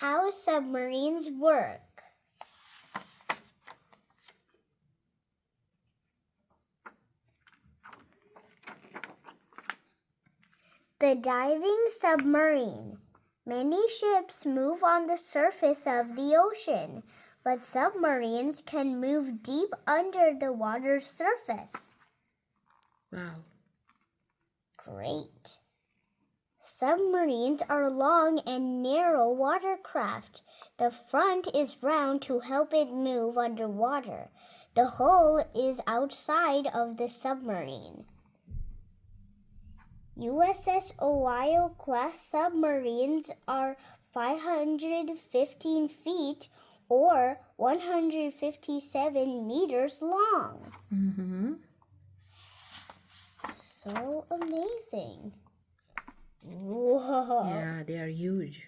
How submarines work. The diving submarine. Many ships move on the surface of the ocean, but submarines can move deep under the water's surface. Wow. Great. Submarines are long and narrow watercraft. The front is round to help it move underwater. The hull is outside of the submarine. USS Ohio class submarines are 515 feet or 157 meters long. Mm-hmm. So amazing. Whoa. Yeah, they are huge.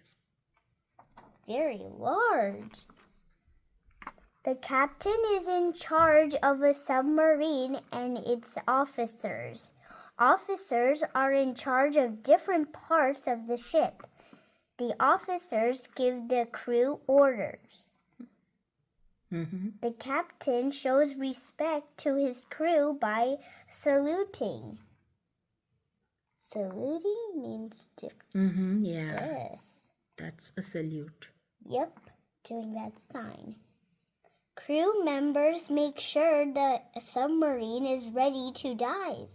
Very large. The captain is in charge of a submarine and its officers. Officers are in charge of different parts of the ship. The officers give the crew orders. Mm-hmm. The captain shows respect to his crew by saluting. Saluting means to Yeah, this. that's a salute. Yep, doing that sign. Crew members make sure the submarine is ready to dive.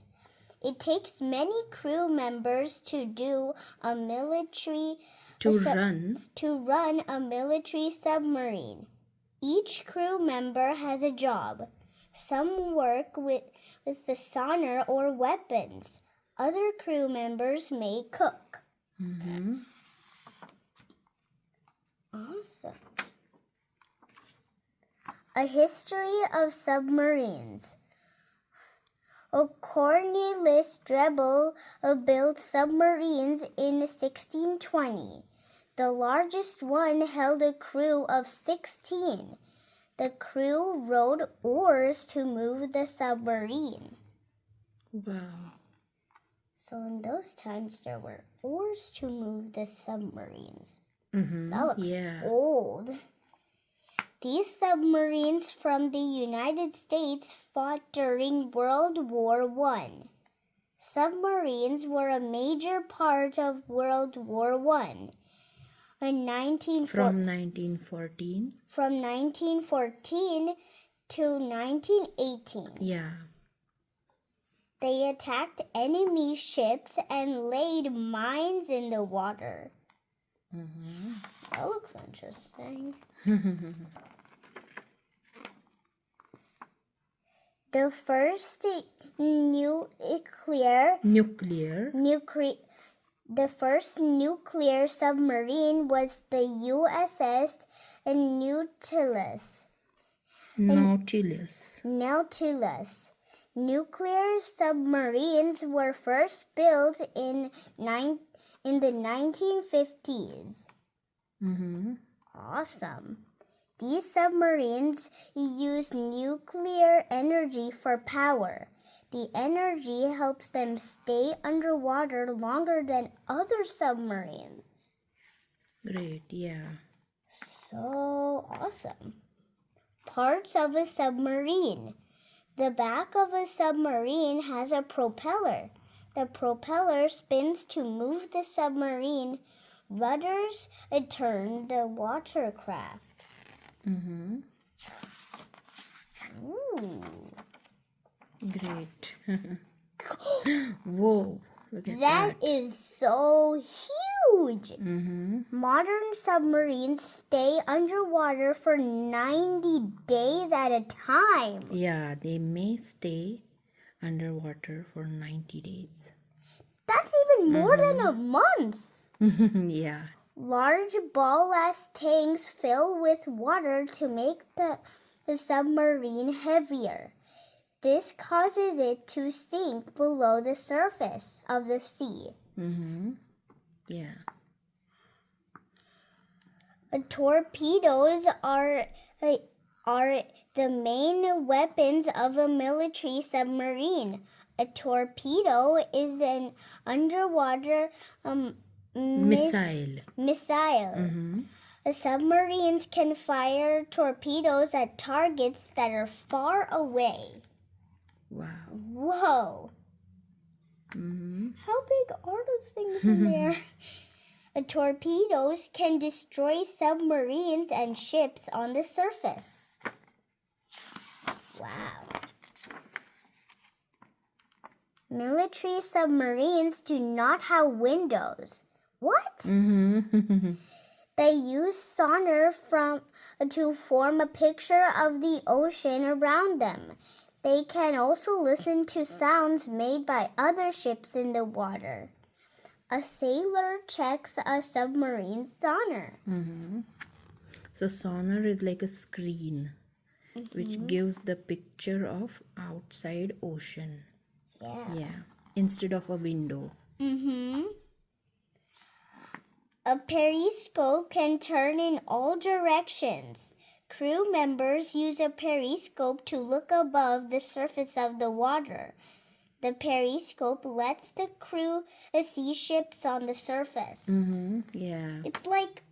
It takes many crew members to run a military submarine. Each crew member has a job. Some work with the sonar or weapons. Other crew members may cook. Mm-hmm. Awesome. A history of submarines. Cornelis Drebbel built submarines in 1620. The largest one held a crew of 16. The crew rowed oars to move the submarine. Wow. So in those times, there were oars to move the submarines. Mm-hmm. That looks Yeah. old. These submarines from the United States fought during World War I. Submarines were a major part of World War I. From 1914? From 1914 to 1918. Yeah. They attacked enemy ships and laid mines in the water. Mm-hmm. That looks interesting. The first The first nuclear submarine was the USS Nautilus. Nuclear submarines were first built in the 1950s. Mm-hmm. Awesome. These submarines use nuclear energy for power. The energy helps them stay underwater longer than other submarines. Great, yeah. So awesome. Parts of a submarine. The back of a submarine has a propeller. The propeller spins to move the submarine. Rudders turn the watercraft. Mm-hmm. Ooh. Great. Whoa, look at That is so huge. Mm-hmm. Modern submarines stay underwater for 90 days at a time. Yeah, they may stay underwater for 90 days. That's even more than a month. Yeah. Large ballast tanks fill with water to make the submarine heavier. This causes it to sink below the surface of the sea. Mm-hmm. Yeah. Torpedoes are the main weapons of a military submarine. A torpedo is an underwater Missile. missile. Mm-hmm. Submarines can fire torpedoes at targets that are far away. Wow. Whoa! How big are those things in there? Torpedoes can destroy submarines and ships on the surface. Wow. Military submarines do not have windows. What? They use sonar to form a picture of the ocean around them. They can also listen to sounds made by other ships in the water. A sailor checks a submarine's sonar. So sonar is like a screen which gives the picture of outside ocean. Yeah. Instead of a window. A periscope can turn in all directions. Crew members use a periscope to look above the surface of the water. The periscope lets the crew see ships on the surface. Yeah. It's like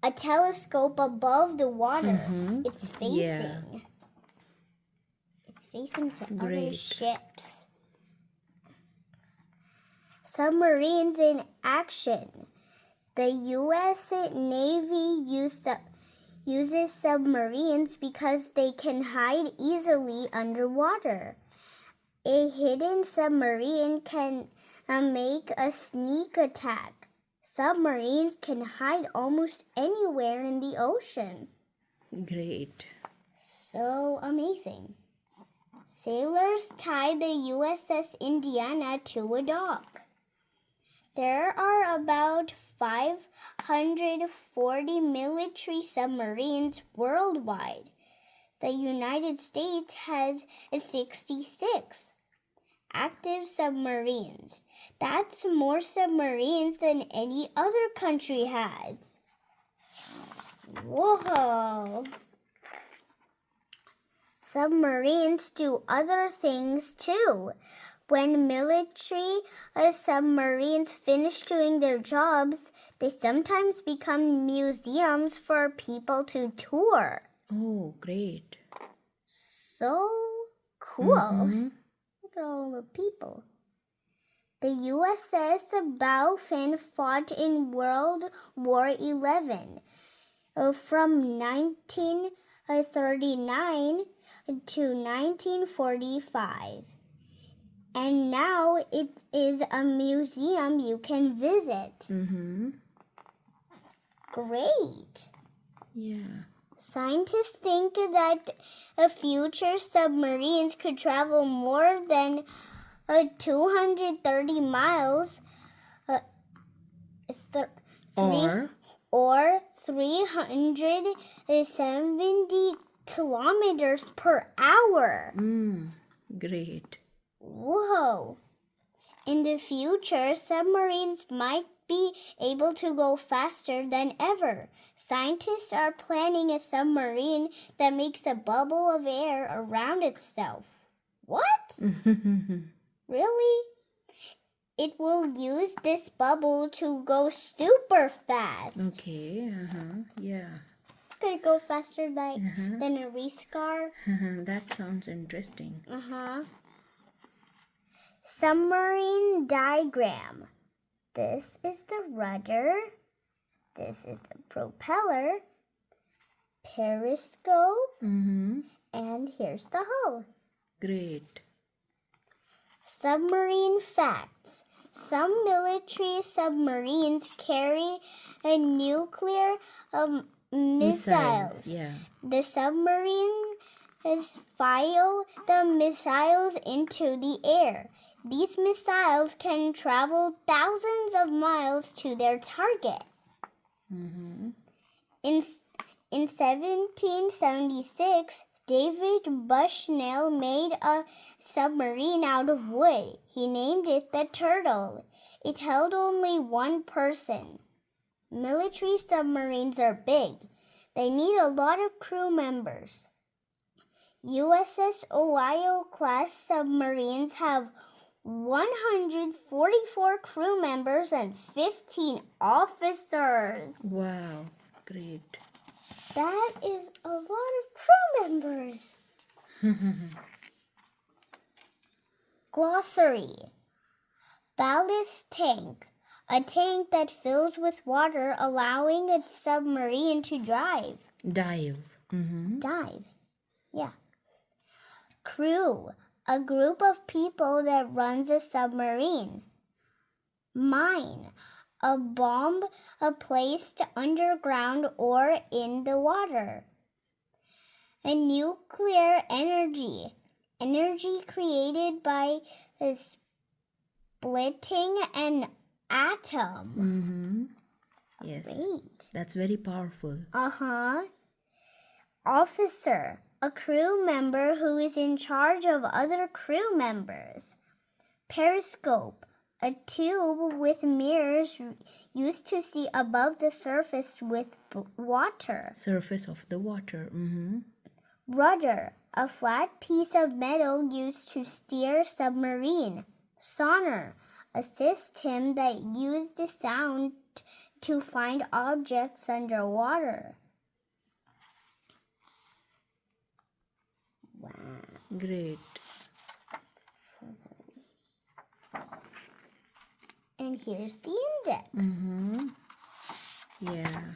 a telescope above the water. It's facing. Yeah. It's facing to other Great. ships. Submarines in action. The U.S. Navy uses submarines because they can hide easily underwater. A hidden submarine can make a sneak attack. Submarines can hide almost anywhere in the ocean. Great. So amazing. Sailors tie the USS Indiana to a dock. There are about 540 military submarines worldwide. The United States has 66 active submarines. That's more submarines than any other country has. Whoa! Submarines do other things too. When military submarines finish doing their jobs, they sometimes become museums for people to tour. Oh, great. So cool. Look at all the people. The USS Bowfin fought in World War XI from 1939 to 1945. And now it is a museum you can visit. Great. Yeah. Scientists think that future submarines could travel more than 230 miles or 370 kilometers per hour. Great. Whoa! In the future, submarines might be able to go faster than ever. Scientists are planning a submarine that makes a bubble of air around itself. What? Really? It will use this bubble to go super fast. Okay. Yeah. Could it go faster than a race car? That sounds interesting. Submarine diagram. This is the rudder. This is the propeller, periscope, and here's the hull. Great. Submarine facts. Some military submarines carry nuclear missiles. Yeah. The submarines fire the missiles into the air. These missiles can travel thousands of miles to their target. In 1776, David Bushnell made a submarine out of wood. He named it the Turtle. It held only one person. Military submarines are big. They need a lot of crew members. USS Ohio class submarines have 144 crew members and 15 officers. Wow, great. That is a lot of crew members. Glossary. Ballast tank. A tank that fills with water, allowing a submarine to drive. Dive. Dive. Yeah. Crew. A group of people that runs a submarine. Mine. A bomb placed underground or in the water. A nuclear energy. Energy created by splitting an atom. Yes. Great. That's very powerful. Officer. A crew member who is in charge of other crew members. Periscope. A tube with mirrors used to see above the surface with water. Surface of the water. Rudder. A flat piece of metal used to steer submarine. Sonar. A system that used the sound to find objects underwater. Wow. Great. And here's the index. Yeah.